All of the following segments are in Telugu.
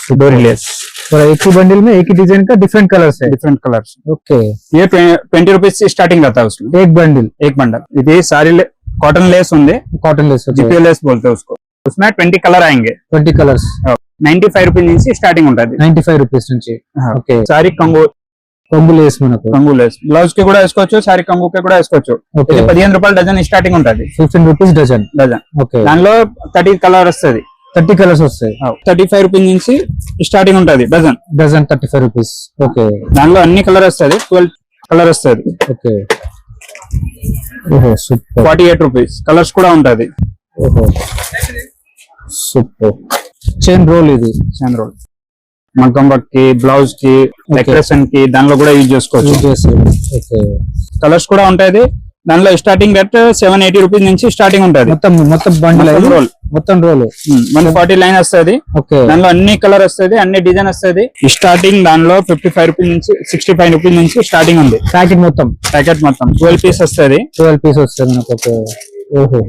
डोरी लेस। और एक ही बंडल में एक ही डिजाइन का डिफरेंट कलर्स है। Different colours. ओके, ये 20 रुपीज से स्टार्टिंग रहता है उसमें एक बंडल। ఇది సారీ కాటన్ లేస్ ఉంది, కాటన్ లేస్, జిపియో లేస్ बोलते हैं उसको। उसमें 20 कलर आएंगे। 20 कलर्स 95 రూపాయల నుంచి స్టార్టింగ్ ఉంటది। 95 రూపీస్ నుంచి। ఓకే, సారీ కొంగు లేస్ మనకు కంగు లేస్ బ్లౌజ్ కి కూడా వేసుకోవచ్చు, సారీ కంగుకి కూడా వేసుకోవచ్చు। ఇది 15 రూపాయల డజన్ స్టార్టింగ్ ఉంటది। 15 రూపీస్ డజన్। ఓకే, దానిలో 30 కలర్ వస్తది। 30 కలర్స్ వస్తాయి। 35 రూపాయల నుంచి స్టార్టింగ్ ఉంటది డజన్। 35 రూపీస్। ఓకే, దానిలో అన్ని కలర్ వస్తది, 12 కలర్ వస్తది। ఓకే, ఓహో సూపర్। 48 రూపీస్ కలర్స్ కూడా ఉంటది। ఓహో సూపర్। చైన్ రోల్, ఇది చైన్ రోల్ మగ్గం వర్క్ కి, బ్లౌజ్ కి, డెకరేషన్ కి దానిలో కూడా యూజ్ చేసుకోవచ్చు। ఓకే, కలర్స్ కూడా ఉంటది। దానిలో స్టార్టింగ్ రేట్ 780 రూపీస్ నుంచి స్టార్టింగ్ ఉంటది। మొత్తం బండిల్ రోల్, మొత్తం రోల్ 140 లైన్ వస్తది। ఓకే, దానిలో అన్ని కలర్ వస్తది, అన్ని డిజైన్ వస్తది। స్టార్టింగ్ దానిలో 55 రూపీస్ నుంచి 65 రూపీస్ నుంచి స్టార్టింగ్ ఉంది। ప్యాకెట్ మొత్తం 12 పీస్ వస్తది। 12 పీస్ వస్తది మనకు। ఓహో,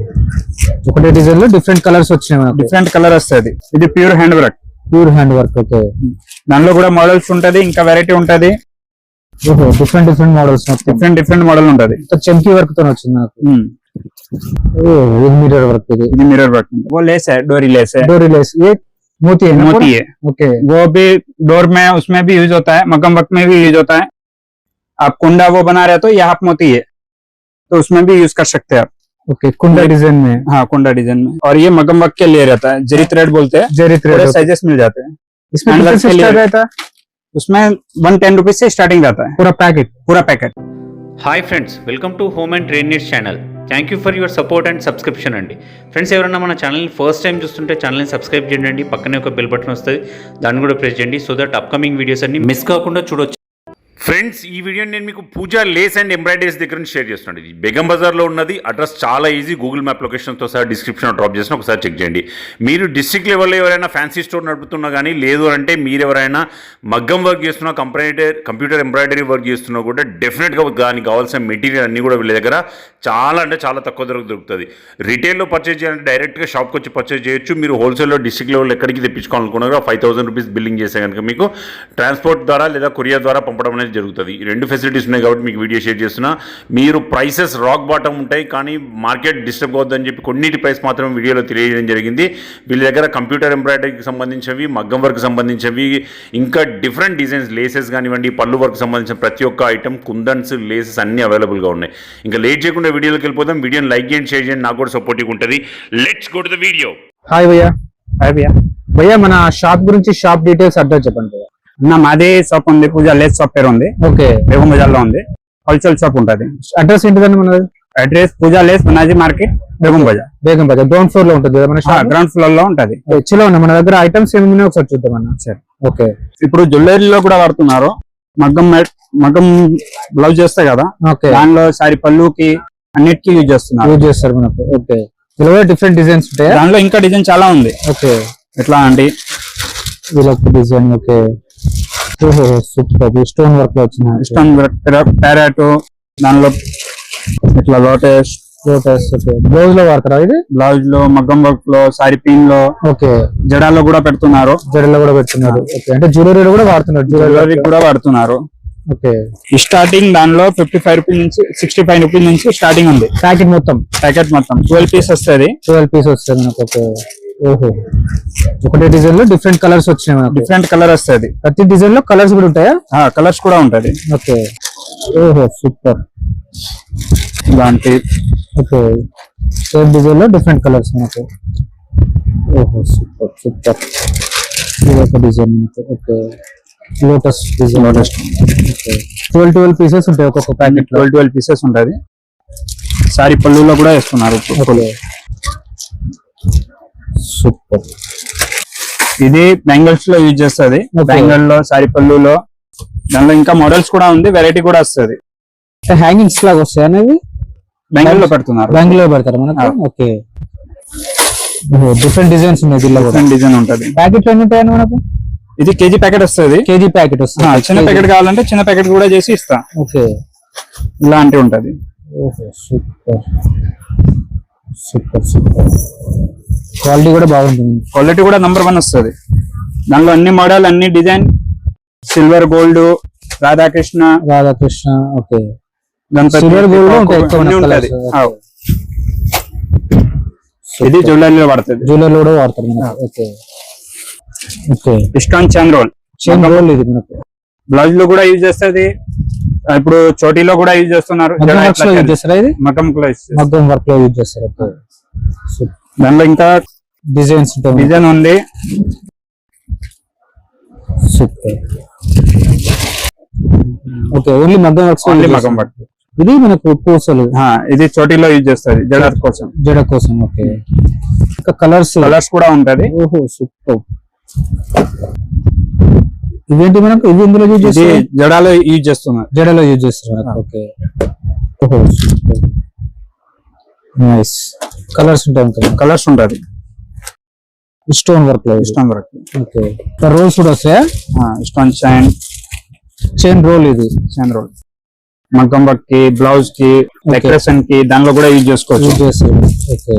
ఒకటే డిజైన్ లో డిఫరెంట్ కలర్స్ వచ్చినాయి మనకు। డిఫరెంట్ కలర్ వస్తది। ఇది pure hand work. Pure hand work. Okay, దానిలో కూడా మోడల్స్ ఉంటది, ఇంకా వెరైటీ ఉంటది। ఓహో, డిఫరెంట్ మోడల్స్, డిఫరెంట్ మోడల్ ఉంటది। చమ్కీ వర్క్ తో వచ్చింది నాకు। ఓ, ఇది మిర్రర్ వర్క్। ఇది మిర్రర్ వర్క్। वो लेस है, डोरी लेस है। डोरी लेस, ये मोती है ना? मोती है। ओके, वो भी डोर में उसमें भी यूज होता है, मगम वर्क में भी यूज होता है। आप कुंडा वो बना रहे हो तो यह हाफ मोती है, तो उसमें भी यूज कर सकते हैं आप। ओके, कुंडा डिजाइन में। हाँ, कुंडा डिजाइन में। और ये मगम वर्क के लिए रहता है, जरी थ्रेड बोलते हैं। जरी थ्रेड साइजेस मिल जाते हैं। इसमें कितने से स्टार्ट रहता है? उसमें 110 रुपीज से स्टार्टिंग रहता है। पूरा packet. Hi friends, welcome to home and trade needs channel. Thank you for your support and subscription అండి। ఫ్రెండ్స్, ఎవరైనా మన ఛానల్ని ఫస్ట్ టైం చూస్తుంటే ఛానల్ని సబ్స్క్రైబ్ చేయండి, పక్కనే ఒక బెల్ బటన్ వస్తుంది, దాన్ని కూడా ప్రెస్ చేయండి, సో దట్ అప్కమింగ్ వీడియోస్ అన్ని మిస్ కాకుండా చూడొచ్చు। ఫ్రెండ్స్, ఈ వీడియోని నేను మీకు పూజా లేస్ అండ్ ఎంబ్రాయిడరీస్ దగ్గర నుంచి షేర్ చేస్తున్నాను। ఇది బేగం బజార్లో ఉన్నది, అడ్రస్ చాలా ఈజీ, గూగుల్ మ్యాప్ లొకేషన్తో సహా డిస్క్రిప్షన్లో డ్రాప్ చేసిన ఒకసారి చెక్ చేయండి। మీరు డిస్ట్రిక్ట్ లెవెల్లో ఎవరైనా ఫ్యాన్సీ స్టోర్ నడుపుతున్నా కానీ, లేదు అంటే మీరు ఎవరైనా మగ్గం వర్క్ చేస్తున్నా, కంప్యూటర్ ఎంబ్రాయిడరీ వర్క్ చేస్తున్నా కూడా డెఫినెట్గా దానికి కావాల్సిన మెటీరియల్ అన్నీ కూడా వీళ్ళ దగ్గర చాలా అంటే చాలా తక్కువ ధరకు దొరుకుతుంది। రిటైల్లో పర్చేజ్ చేయాలంటే డైరెక్ట్గా షాప్కి వచ్చి పర్చేజ్ చేయొచ్చు। మీరు హోల్సేల్లో డిస్ట్రిక్ట్ లెవెల్ ఎక్కడికి తెప్పించుకోవాలనుకున్నా 5000 రూపీస్ బిల్లింగ్ చేస్తే కనుక మీకు ట్రాన్స్పోర్ట్ ద్వారా లేదా కొరియర్ ద్వారా పంపడం అనేది జరుగుతుంది। ఈ రెండు ఫెసిలిటీస్ ఉన్నాయి కాబట్టి మీకు వీడియో షేర్ చేస్తున్నా। మీరు ప్రైసెస్ రాక్ బాటమ్ ఉంటాయి, కానీ మార్కెట్ డిస్టర్బ్ అవుతుందని చెప్పి కొన్నిటి ప్రైస్ మాత్రం వీడియోలో తెలియజేయడం జరిగింది। వీళ్ళ దగ్గర కంప్యూటర్ ఎంబ్రాయిడరీకి సంబంధించినవి, మగ్గం వర్క్ సంబంధించినవి, ఇంకా డిఫరెంట్ డిజైన్స్, లేసెస్ కానివ్వండి, పళ్ళు వర్క్ సంబంధించిన ప్రతి ఒక్క ఐటమ్, కుందన్స్, లేసెస్ అన్ని అవైలబుల్గా ఉన్నాయి। ఇంకా లేట్ చేయకుండా వీడియోలోకి వెళ్ళిపోతాం। వీడియోని లైక్ చేయండి, షేర్ చేయండి, నాకు కూడా సపోర్టివ్ ఉంటుంది। Let's go to the video. Hi భయ్యా। హాయ్ భయ్యా। భయ్యా, మన షాప్ గురించి, షాప్ డీటెయిల్స్ అడ్రస్ చెప్పండి భయ్యా। మాది షాప్ ఉంది, పూజా లేస్ షాప్ పేరు ఉంది। ఓకే, బేగం బజార్ లో ఉంది, హోల్సేల్ షాప్ ఉంటుంది। అడ్రస్ ఏంటిదండి మనది? Address Pooja lace Banaji market, Begum Bazar ground floor లో ఉంటుంది కదా మన షాప్? గ్రౌండ్ ఫ్లోర్ లో ఉంటది। చలో మన దగ్గర ఐటమ్స్ ఏమి ఒకసారి చూద్దాం అన్న। సరే, ఓకే। ఇప్పుడు జ్యువెలరీలో కూడా వాడుతున్నారు, మగ్గం బ్లౌజ్ చేస్తాయి కదా, దానిలో సారీ పళ్ళుకి అన్నిటికీ యూజ్ చేస్తారు మనకు। ఓకే, ఇలా డిఫరెంట్ డిజైన్స్ ఉంటాయి, దానిలో ఇంకా డిజైన్ చాలా ఉంది। ఓకే, ఎట్లా అండి ఇలా డిజైన్? ఓకే, ఓహో సూపర్। స్టోన్ వర్క్ లో వచ్చిన స్టోన్ వర్క్, ప్యారెట్, దానిలో ఇట్లా లోటస్। ఓకే, బ్లౌజ్ లో వాడతారా ఇది? బ్లౌజ్ లో, మగ్గం వర్క్ లో, సారీ పిన్ లో, ఓకే, జడాల్లో కూడా పెడుతున్నారు। ఓకే, అంటే జ్యువెలరీ కూడా వాడుతున్నారు? జ్యువెలరీ కూడా వాడుతున్నారు। ఓకే, స్టార్టింగ్ దానిలో 55 రూపీస్ నుంచి 65 రూపీస్ నుంచి స్టార్టింగ్ ఉంది। ప్యాకెట్ మొత్తం 12 పీస్ వస్తుంది। 12 పీస్ వస్తుంది మనకు। ఓకే, ఓహో, ఒకటే డిజైన్ లో డిఫరెంట్ కలర్స్ వచ్చినాయి మనకు। డిఫరెంట్ కలర్ వస్తుంది, ప్రతి డిజైన్ లో కలర్స్ కూడా ఉంటాయా? కలర్స్ కూడా ఉంటది। ఓకే, ఓహో సూపర్। ఇలాంటి ఓకే, సేమ్ డిజైన్ లో డిఫరెంట్ కలర్స్ మనకు। ఓహో సూపర్। ఇది ఒక డిజైన్ మనకు। Okay, lotus design. Okay, 12 pieces ఉంటాయి ఒక్కొక్క ప్యాకెట్ లో? 12 పీసెస్ ఉంటది। సారీ పళ్ళులో కూడా వేస్తున్నారు। సూపర్। ఇది బ్యాంగిల్స్ లో యూజ్ చేస్తుంది, బ్యాంగిల్ లో, సారీ పళ్ళులో, దానిలో ఇంకా మోడల్స్ కూడా ఉంది, వెరైటీ కూడా వస్తుంది। హ్యాంగింగ్స్ లాగా వస్తాయి అనేది బ్యాంగిల్ లో పెడుతున్నారు, బ్యాంగిల్ లో పెడతారు మనకు। ఓకే, డిఫరెంట్ డిజైన్స్ ఉన్నాయి, దీనిలో డిఫరెంట్ డిజైన్ ఉంటది। ప్యాకెట్ ఎన్ని ఉంటాయని మనకు? ఇది కేజీ ప్యాకెట్ వస్తుంది। కేజీ ప్యాకెట్ వస్తుంది, చిన్న ప్యాకెట్ కావాలంటే చిన్న ప్యాకెట్ కూడా చేసి ఇస్తా। ఓకే, ఇలాంటి ఉంటది। ఓహో సూపర్। క్వాలిటీ కూడా బాగుంటుంది, క్వాలిటీ కూడా నంబర్ 1 వస్తుంది। దానిలో అన్ని మోడల్ అన్ని design silver gold Radhakrishna okay Ganapati silver gold అన్ని ఉంటది. ఇది జ్యువెలరీలో పడుతుంది. జ్యువెలరీ కూడా వాడతారు మనకు. Okay okay stone chain roll ఇది మనకు బ్లౌజ్ లో కూడా యూజ్ చేస్తుంది. ఇప్పుడు చోటీలో కూడా యూజ్ చేస్తున్నారు. యూజ్ చేస్తారా ఇది? మగ్గం వర్క్ లో యూజ్ చేస్తారు. ఓకే దానిలో ఇంకా డిజైన్స్ డిజైన్ ఉంది. సూపర్. ఓకే ఓన్లీ మగ్గం వర్క్స్. మగ్గం వర్క్. ఇది మనకు పూసలు. ఇది చోటీలో యూజ్ చేస్తుంది జడ కోసం. ఓకే ఇంకా కలర్స్ కూడా ఉంటది. ఓహో సూపర్. ఇవేంటి మనకు ఇవి ఇందులో యూజ్ చేసి జడలో యూజ్ చేస్తున్నారు. ఓకే ఓహో సూపర్ నైస్. కలర్స్ ఉంటాయి. కలర్స్ ఉంటది. స్టోన్ వర్క్ ఓకే రోల్స్ కూడా వస్తాయా? Stone chain roll. ఇది చైన్ రోల్ మగ్గం వర్క్ కి బ్లౌజ్ కి డెకరేషన్ కి దానిలో కూడా యూజ్ చేసుకోవచ్చు.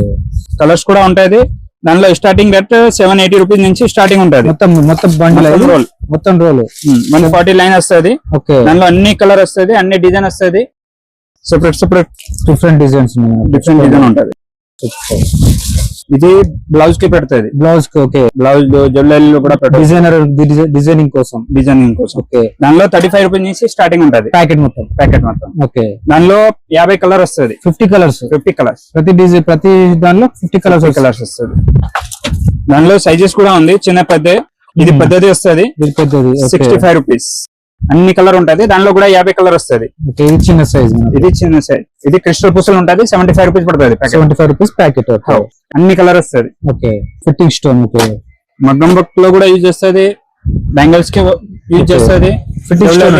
కలర్స్ కూడా ఉంటాయి. దానిలో స్టార్టింగ్ రేట్ 780 రూపీస్ నుంచి స్టార్టింగ్ ఉంటుంది. మొత్తం బండిల్ రోల్ 140 లైన్ వస్తుంది. దానిలో అన్ని కలర్ వస్తుంది, అన్ని డిజైన్ వస్తుంది. సెపరేట్ డిఫరెంట్ డిజైన్ ఉంటది. ఇది బ్లౌజ్ కి పెడుతుంది. బ్లౌజ్ కి ఓకే. బ్లౌజ్ జ్యువెలరీలో కూడా డిజైనింగ్ కోసం. ఓకే దానిలో 35 రూపీస్ నుంచి స్టార్టింగ్ ఉంటది. ప్యాకెట్ మొత్తం. ఓకే దానిలో 50 కలర్ వస్తుంది. 50 కలర్స్ ప్రతి దానిలో 50 కలర్స్ వస్తుంది. దానిలో సైజెస్ కూడా ఉంది, చిన్న పెద్ద. ఇది పెద్దది వస్తుంది. 65 రూపీస్. అన్ని కలర్ ఉంటది. దానిలో కూడా 50 కలర్ వస్తుంది. ఇది చిన్న సైజ్. ఇది క్రిస్టల్ పూసలు ఉంటది. 75 రూపీస్ పడుతుంది. 75 రూపీస్ ప్యాకెట్. అన్ని కలర్ వస్తుంది. Okay fitting stone. ఓకే మగ్గం వర్క్ లో కూడా యూజ్ చేస్తుంది. బ్యాంగిల్స్ కి యూజ్ చేస్తుంది. ఫిట్టింగ్ స్టోన్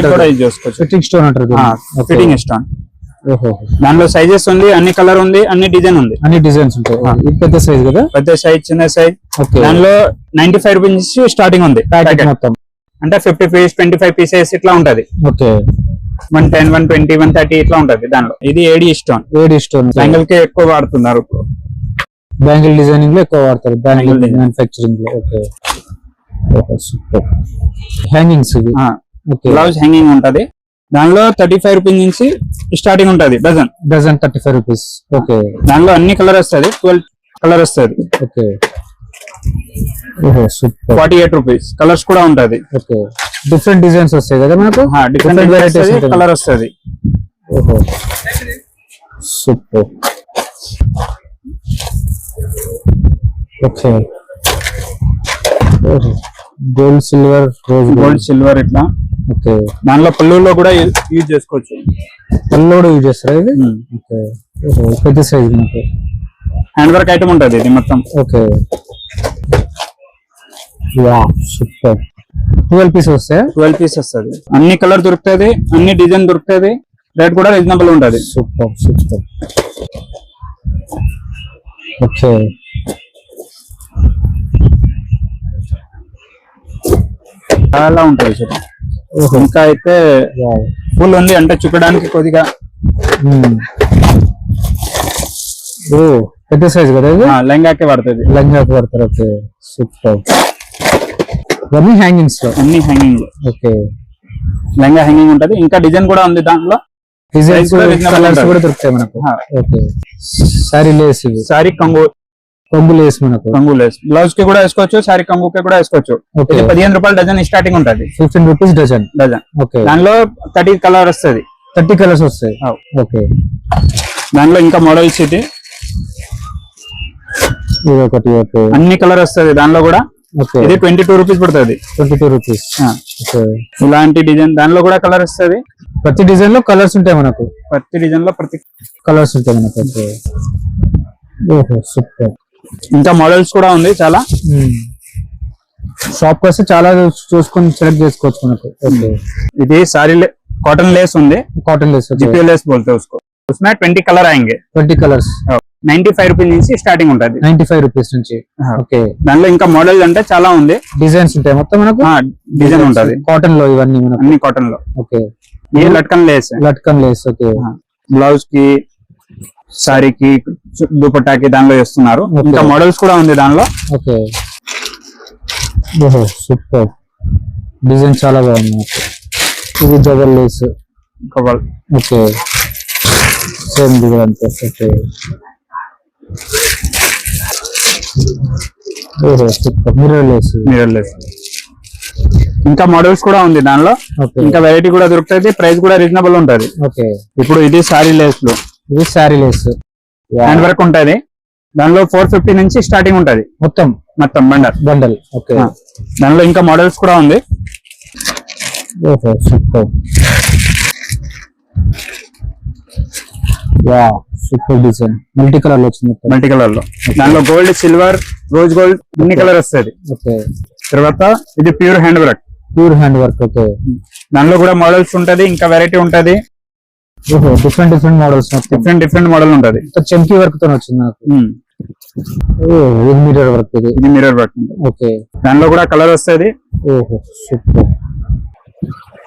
అంటారు. Fitting stone. దానిలో సైజెస్ ఉంది, అన్ని కలర్ ఉంది, అన్ని డిజైన్ ఉంది. అన్ని డిజైన్స్ ఉంటాయి. పెద్ద సైజ్ కదా? పెద్ద సైజ్, చిన్న సైజ్. దానిలో 95 రూపీస్ నుంచి స్టార్టింగ్ ఉంది. ప్యాకెట్ మొత్తం అంటే 50 పీస్ 25 పీసెస్ ఇట్లా ఉంటది. ఓకే 110 120 130 ఇట్లా ఉంటది. దానిలో ఇది ఏడి స్టోన్. బ్యాంగిల్ కి ఎక్కువ వాడుతున్నారు. బ్యాంగిల్ డిజైనింగ్ లో ఎక్కువ వాడతారు. బ్యాంగిల్ మ్యానుఫ్యాక్చరింగ్ లో. Okay super. Hangings. Blouse hanging ఉంటది. దానిలో 35 రూపీస్ నుంచి స్టార్టింగ్ ఉంటది. Dozen 35 rupees. ఓకే దానిలో అన్ని కలర్ వస్తుంది. 12 కలర్ వస్తుంది. Okay 48 rupees. కలర్స్ కూడా ఉంటది. ఓకే డిఫరెంట్ డిజైన్స్ వస్తాయి కదా మనకు? డిఫరెంట్ వెరైటీస్ కలర్ వస్తుంది. ఓహో సూపర్. ఓకే గోల్డ్ సిల్వర్ ఇట్లా. ఓకే దానిలో పళ్ళులో కూడా యూజ్ చేసుకోవచ్చు. పళ్ళు కూడా యూజ్ చేస్తారా ఇది? ఓకే పెద్ద సైజ్ మనకు హ్యాండ్ వర్క్ ఐటమ్ ఉంటది ఇది మొత్తం. Okay super. 12 పీస్ వస్తాయా? 12 పీస్ వస్తుంది. అన్ని కలర్ దొరుకుతుంది, అన్ని డిజైన్ దొరుకుతుంది. రేట్ కూడా రీజనబుల్ ఉంటది. సూపర్. ఓకే చాలా ఉంటది సార్. ఇంకా అయితే ఫుల్ ఉంది అంటే చూపడానికి కొద్దిగా. పెద్ద సైజ్ కదా ఇది? లెహంగాకి పడుతుంది. Okay super. అన్ని హ్యాంగింగ్స్ లో. ఓకే లెహంగా హ్యాంగింగ్ ఉంటది. ఇంకా డిజైన్ కూడా ఉంది. దాంట్లో డిజైన్స్ కూడా దొరుకుతాయి మనకు. Okay sari lace. సారీ కొంగు లేస్ మనకు. బ్లౌజ్ కి కూడా వేసుకోవచ్చు, సారీ కొంగుకి కూడా వేసుకోవచ్చు. 15 రూపాయలు డజన్ స్టార్టింగ్ ఉంటది. 15 రూపీస్ డజన్. ఓకే దానిలో 30 కలర్ వస్తుంది. 30 కలర్స్ వస్తాయి. ఓకే దానిలో ఇంకా మోడల్స్ ఇది ఒకటి. ఓకే అన్ని కలర్ వస్తుంది దానిలో కూడా. ఇది 22 రూపీస్ పడుతుంది. 22 రూపీస్. ఇలాంటి డిజైన్ దానిలో కూడా కలర్ వస్తుంది. ప్రతి డిజైన్ లో కలర్స్ ఉంటాయి మనకు. ప్రతి డిజైన్ లో ప్రతి కలర్స్ ఉంటాయి మనకు. ఓహో సూపర్. ఇంకా మోడల్స్ కూడా ఉంది చాలా. షాప్ వస్తే చాలా చూసుకొని సెలెక్ట్ చేసుకోవచ్చు మనకు. ఇది సారీ कॉटन लेस ఉంది कॉटन लेस जीपीएल लेस बोलते हैं उसको उसमें 20 कलर आएंगे 20 कलर्स 95 రూపాయస్ నుంచి స్టార్టింగ్ ఉంటది 95 రూపాయస్ నుంచి ఓకే దానిలో ఇంకా మోడల్స్ అంటే చాలా ఉంది డిజైన్స్ ఉంటాయి మొత్తం మనకు డిజైన్ ఉంటది కాటన్ లో ఇవన్నీ మనకు అన్ని కాటన్ లో ఓకే ये लटकन लेस ఓకే బ్లౌజ్ కి సారీ కి దుపట్టా కి దానిలో చేస్తున్నారు ఇంకా మోడల్స్ కూడా ఉంది దానిలో ఓకే ఓహో సూపర్ డిజైన్ చాలా బాగుంది నాకు. ఇది double Lay's cover okay same design అంతే ఓకే ఓహో సూపర్ మిర్రర్ లేస్ ఇంకా మోడల్స్ కూడా ఉంది దానిలో. ఓకే ఇంకా వెరైటీ కూడా దొరుకుతుంది, ప్రైస్ కూడా రీజనబుల్ ఉంటది. ఓకే ఇప్పుడు ఇది సారీ లేస్ లో ఇది శారీ లేస్ హ్యాండ్ వర్క్ ఉంటది. దానిలో 450 నుంచి స్టార్టింగ్ ఉంటది మొత్తం బండల్ ఓకే దానిలో ఇంకా మోడల్స్ కూడా ఉంది. ఓహో super wow super design multi colour లో వచ్చింది మల్టీ కలర్ లో. దానిలో గోల్డ్, సిల్వర్, రోజ్ గోల్డ్ అన్ని కలర్ వస్తుంది. ఓకే తర్వాత ఇది ప్యూర్ హ్యాండ్ వర్క్. ఓకే దానిలో కూడా మోడల్స్ ఉంటది, ఇంకా వెరైటీ ఉంటది. ఓహో డిఫరెంట్ మోడల్స్ డిఫరెంట్ మోడల్ ఉంటది. చమ్కీ వర్క్ తో వచ్చింది నాకు. ఇది మిర్రర్ వర్క్ ఇది మిర్రర్ వర్క్. ఓకే దానిలో కూడా కలర్ వస్తుంది. ఓహో సూపర్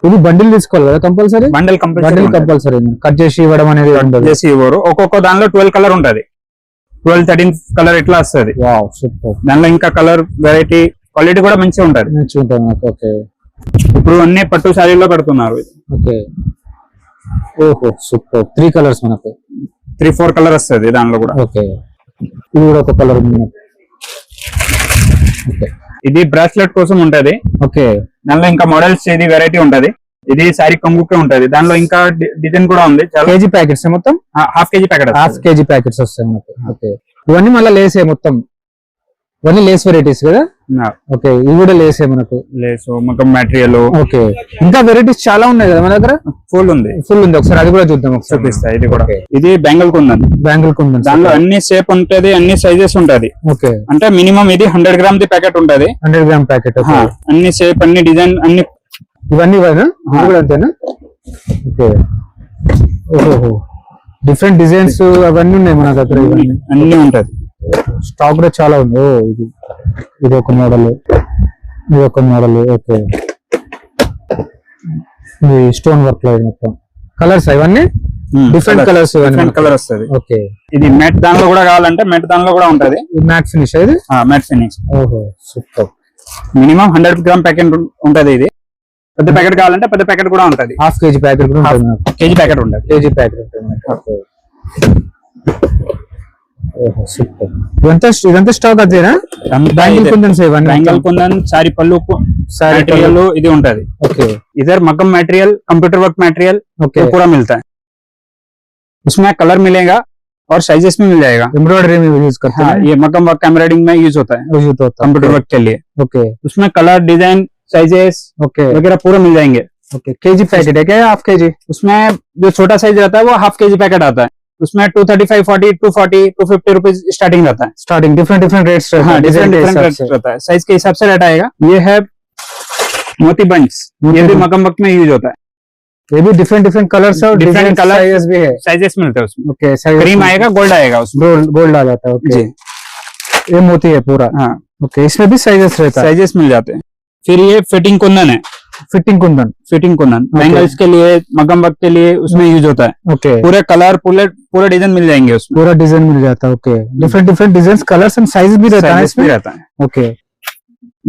ఇది బండిల్ తీసుకోవాలి కదా కంపల్సరీ. బండిల్ కంపల్సరీ కట్ చేసి ఇవ్వడం అనేది చేసి ఇవ్వరు. ఒక్కొక్క దానిలో 12 కలర్ ఉంటది. 12-13 కలర్ ఇట్లా వస్తుంది. వావ్ సూపర్ దానిలో ఇంకా కలర్ వెరైటీ క్వాలిటీ కూడా మంచిగా ఉంటది. ఓకే ఇప్పుడు అన్ని పట్టు శారీలో కడుతున్నారు. ఓకే ఓహో సూపర్ 3 కలర్స్ మనకు 3-4 కలర్ వస్తుంది దానిలో కూడా. ఓకే ఇది కూడా ఒక కలర్ ఉంది. ఓకే ఇది బ్రాస్లెట్ కోసం ఉంటది. ఓకే దానిలో ఇంకా మోడల్స్ ఇది వెరైటీ ఉంటది. ఇది సారీ కొంగుకే ఉంటది. దానిలో ఇంకా డిజైన్ కూడా ఉంది. కేజీ ప్యాకెట్స్ మొత్తం హాఫ్ కేజీ ప్యాకెట్స్ వస్తాయి మనకు. ఓకే ఇవన్నీ మళ్ళీ లేసే మొత్తం ఇవన్నీ లేస్ వెరైటీస్ కదా. ఓకే ఇవి కూడా లేసే మనకు లేస్ మొత్తం మెటీరియల్. ఓకే ఇంకా వెరైటీస్ చాలా ఉన్నాయి కదా మన దగ్గర. ఫుల్ ఉంది ఒకసారి అది కూడా చూద్దాం. చూపిస్తా. ఇది కూడా ఇది బ్యాంగిల్ కుందన్. దానిలో అన్ని షేప్ ఉంటది, అన్ని సైజెస్ ఉంటది. ఓకే అంటే మినిమం ఇది 100 గ్రామ్ ది ప్యాకెట్ ఉంటది. 100 గ్రామ్ ప్యాకెట్. అన్ని షేప్, అన్ని డిజైన్, అన్ని ఇవన్నీ కూడా అంతేనా. ఓకే ఓహో డిఫరెంట్ డిజైన్స్ అవన్నీ ఉన్నాయి మన దగ్గర. అన్ని ఉంటది. స్టాక్ కూడా చాలా ఉంది. ఓ ఇది ఒక మోడల్, ఇది ఒక మోడల్. ఓకే ఇది స్టోన్ వర్క్ లో మొత్తం కలర్స్ ఇవన్నీ డిఫరెంట్ కలర్స్ కలర్ వస్తుంది. ఓకే ఇది మ్యాట్ దానిలో కూడా కావాలంటే మ్యాట్ దానిలో కూడా ఉంటది. మ్యాట్ ఫినిష్ ఇది. Matte finish. ఓహో సూపర్. మినిమం 100 గ్రామ్ ప్యాకెట్ ఉంటది. ఇది పెద్ద ప్యాకెట్ కావాలంటే పెద్ద ప్యాకెట్ కూడా ఉంటది. హాఫ్ కేజీ ప్యాకెట్ కూడా ఉంటుంది. కేజీ ప్యాకెట్ ఉంటది. ఓకే ఓహో సూపర్. ఇదంతా స్టాక్ అదేనా. బ్యాంగిల్ కుందన్ సారీ పళ్ళు मटेरियल ఇది ఉంటది. ओके इधर maggam material computer work material okay पूरा मिलता है. उसमें कलर मिलेगा और साइजेस में मिल जाएगा. एम्ब्रॉयडरी में यूज करते हैं. ये मगम वर्क एम्ब्रॉयडिंग में यूज होता है कंप्यूटर वर्क के लिए. ओके उसमें कलर डिजाइन साइजेस ओके वगैरह पूरा मिल जाएंगे. ओके केजी पैकेट है क्या हाफ केजी. उसमें जो छोटा साइज रहता है वो हाफ केजी पैकेट आता है. उसमें 235, 40, 240, 250 रुपीज स्टार्टिंग रहता है. Starting different rates. हाँ डिफरेंट रेट रहता है. साइज के हिसाब से रेट आएगा. ये है मोती बंच. ये भी मगम वर्क में यूज होता है. ये भी डिफरेंट कलर्स और डिफरेंट कलर साइजेस भी है. साइजेस मिलते हैं उसमें. ओके क्रीम आएगा, गोल्ड आएगा उसमें. गोल्ड आ जाता है. ओके जी ये मोती है पूरा. हाँ ओके इसमें भी साइजेस रहता है. साइजेस मिल जाते हैं. फिर ये फिटिंग कुंदन है. फिटिंग कुंदन बैंगल्स के लिए, मगम वर्क के लिए उसमें यूज होता है. ओके पूरे कलर पूरे डिजाइन मिल जाएंगे उसमें. पूरा डिजाइन मिल जाता है. Okay different design colours and size भी रहता है इसमें. रहता है. ओके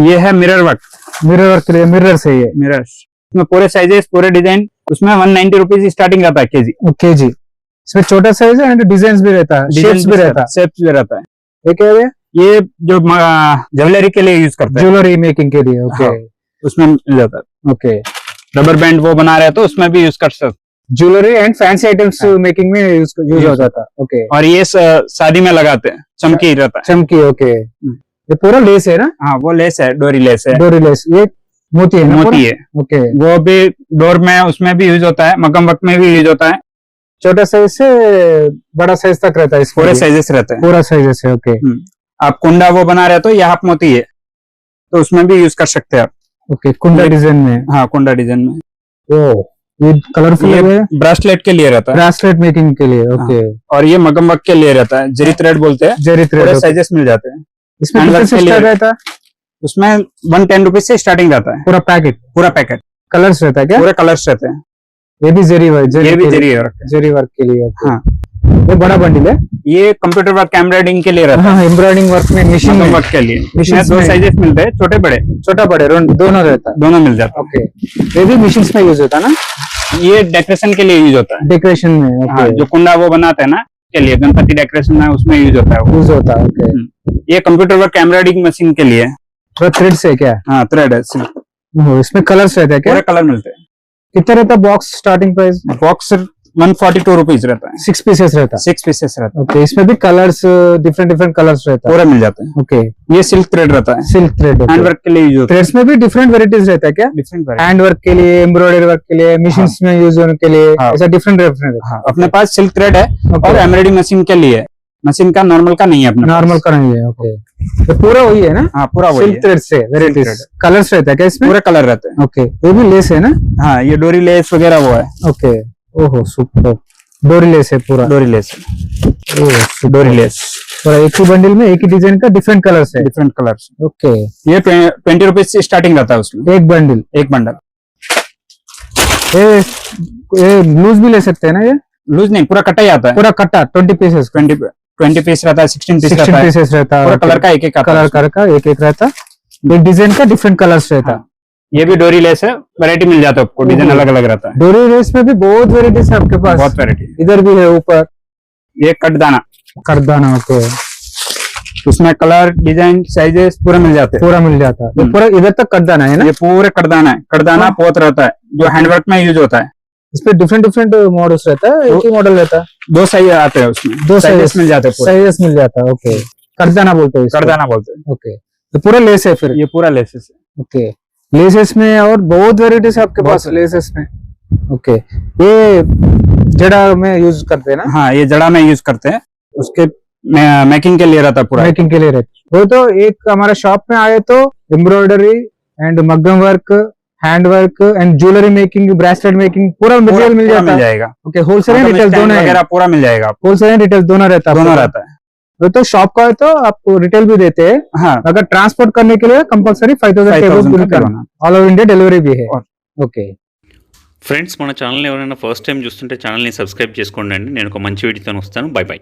ये है मिरर वर्क. के लिए मिरर से ये मिरर उसमें पूरे साइजेस पूरे डिजाइन. उसमें 190 रुपीज स्टार्टिंग रहता है केजी. केजी इसमें छोटा साइज है एंड डिजाइन भी रहता है. शेप्स भी रहता है. शेप्स भी रहता है. ये क्या है. ये जो ज्वेलरी के लिए यूज करते हैं. ज्वेलरी मेकिंग के लिए. ओके उसमें मिल जाता है. ओके रबर बैंड वो बना रहे हैं तो उसमें भी यूज कर सकते. Jewellery and fancy items making में यूज हो जाता है. ओके और ये शादी में लगाते हैं. चमकी रहता है. चमकी. ओके ये पूरा लेस है ना. हाँ वो लेस है. डोरी लेस है. डोरी लेस. ये मोती है ना. मोती है. ओके वो भी डोर में उसमें भी यूज होता है. मगम वर्क में भी यूज होता है. छोटा साइज से बड़ा साइज तक रहता है. पूरे साइजेस रहते हैं. पूरा साइजेस है. ओके आप कुंडा वो बना रहे हो तो यह हाफ मोती है तो उसमें भी यूज कर सकते हैं आप. ओके कुंडा डिजाइन में. हाँ कुंडा डिजाइन में. ओ ये कलरफुल है. ब्रासलेट के लिए रहता है. ब्रासलेट मेकिंग के लिए. ओके और ये मगम वर्क के लिए रहता है. जरी थ्रेड बोलते हैं. जरी थ्रेड साइजेस मिल जाते हैं. इसमें रहता है. उसमें 110 रुपीज से स्टार्टिंग रहता है. पूरा पैकेट कलर्स रहता है क्या. पूरे कलर्स रहते हैं. ये भी जरी वर्क. ये भी जरी वर्क के लिए. हाँ ये बड़ा बंडल है. ये कंप्यूटर वर्क एम्ब्रॉयडिंग के लिए रहता है, हाँ एम्ब्रॉयडिंग वर्क में मशीन मगम में वर्क के लिए। Machines इसमें दो में- साइजेस मिलते हैं, छोटे बड़े छोटा बड़े दोनों रहता है। दोनों मिल जाते ओके, ये भी मशीन में यूज होता है ना, हैं। ये डेकोरेशन के लिए यूज होता है। डेकोरेशन में। हाँ, ओके, जो कुंडा वो बनाते हैं ना के लिए, गणपति डेकोरेशन में उसमें यूज होता है वो। यूज होता है। ओके, ये कंप्यूटर वर्क एम्ब्रॉयडिंग मशीन के लिए। थोड़ा थ्रेड से क्या? हाँ, थ्रेड है सिर्फ। ओह, इसमें कलर्स रहते हैं क्या? पूरे कलर मिलते हैं। कितना रहता है box starting price? Box 142 rupees रहता है, 6 पीसेस रहता है। 6 पीसेस रहता ओके, इसमें भी कलर्स डिफरेंट डिफरेंट कलर्स रहता है, है। पूरे मिल जाते हैं। ओके, ये सिल्क थ्रेड रहता है, सिल्क थ्रेड। हैंड वर्क के लिए यूज होता है। थ्रेड्स में भी डिफरेंट वेराइटीज रहता है क्या? डिफरेंट हैंड वर्क के लिए, एम्ब्रॉयडरी वर्क के लिए, मशीन में यूज होने के लिए, हाँ। ऐसा डिफरेंट डिफरेंट। हाँ, अपने पास सिल्क थ्रेड है Okay. और एम्ब्रॉयडरी मशीन के लिए। मशीन का नॉर्मल का नहीं है अपने नॉर्मल का नहीं है। ओके, तो पूरा वही है ना, हाँ, पूरा वही सिल्क है। थ्रेड से वेराइटीज। thread। कलर्स रहता है क्या इसमें? पूरे कलर रहते हैं। ओके, ये भी लेस है ना? हाँ, ये डोरी लेस वगैरह वो है, ओके, ओहो सुपर, डोरी लेस है पूरा। डोरी लेस, ओह, डोरी लेस, पूरा एक ही बंडल में एक ही डिजाइन का डिफरेंट कलर्स है। Different colours. ओके, ये 20 रुपीज से स्टार्टिंग रहता है उसमें, एक बंडल। एक बंडल। ये लूज भी ले सकते हैं ना? ये लूज नहीं, पूरा कटा ही आता है। पूरा कट्टा 20 पीसेस, 20 पीस रहता है, 16 पीस 16 रहता है। पीसेस रहता है। पूरा कलर का एक एक आता है कलर का एक एक रहता, एक डिजाइन का डिफरेंट कलर्स रहता। हाँ। ये भी डोरी लेस है, वैरायटी मिल जाता है आपको, डिजाइन अलग अलग रहता है, डोरी लेस में भी बहुत वेराइटीज है आपके पास। बहुत वैरायटी। इधर भी है ऊपर ये कटदाना, करदाना। ओके, उसमें कलर, डिजाइन, साइजेस पूरे मिल जाते हैं। पूरा मिल जाता है। ये पूरा इधर तक करदाना है ना? ये पूरे कटदाना है, कटदाना हाँ। पोत रहता है, जो हैंडवर्क में यूज होता है। इस पे डिफरेंट डिफरेंट मॉडल्स रहता है, एक ही मॉडल रहता है? दो साइज आते हैं उसमें, दो साइजेस साइजेस मिल जाते हैं पूरे। साइजेस मिल जाता है। ओके, करदाना बोलते हैं इसको। कटदाना बोलते हैं। ओके, तो पूरा लेस है फिर? ये पूरा लेसेस है। ओके, लेसेस में और बहुत वेराइटीज है आपके बहुत पास लेसेस में। ओके, ये जड़ा में यूज करते हैं ना? हाँ, ये जड़ा में यूज करते हैं, उसके मेकिंग के लिए रहता है पूरा। मेकिंग के लिए रहते। वो तो एक हमारा शॉप में आए तो embroidery and maggam work, hand work and jewellery making, bracelet making, पूरा मटेरियल मिल पूरा जाता मिल है। जाएगा। ओके, होलसेल एंड मतलब रिटेल स्टैंड दोनों है? वगैरह पूरा मिल जाएगा आपको, होलसेल एंड रिटेल दोनों रहता है? दोनों रहता है। वो तो शॉप का है तो आपको रिटेल भी देते हैं, हाँ, अगर ट्रांसपोर्ट करने के लिए कंपलसरी 5000 केबल्स 5,000 बिल का करना। ऑल ओवर इंडिया डिलीवरी भी है। और- ఓకే, ఫ్రెండ్స్ మన ఛానల్ ఎవరైనా ఫస్ట్ టైం చూస్తుంటే ఛానల్ని సబ్స్క్రైబ్ చేసుకోండి అండి. నేను ఒక మంచి వీడియోతో వస్తాను. By by.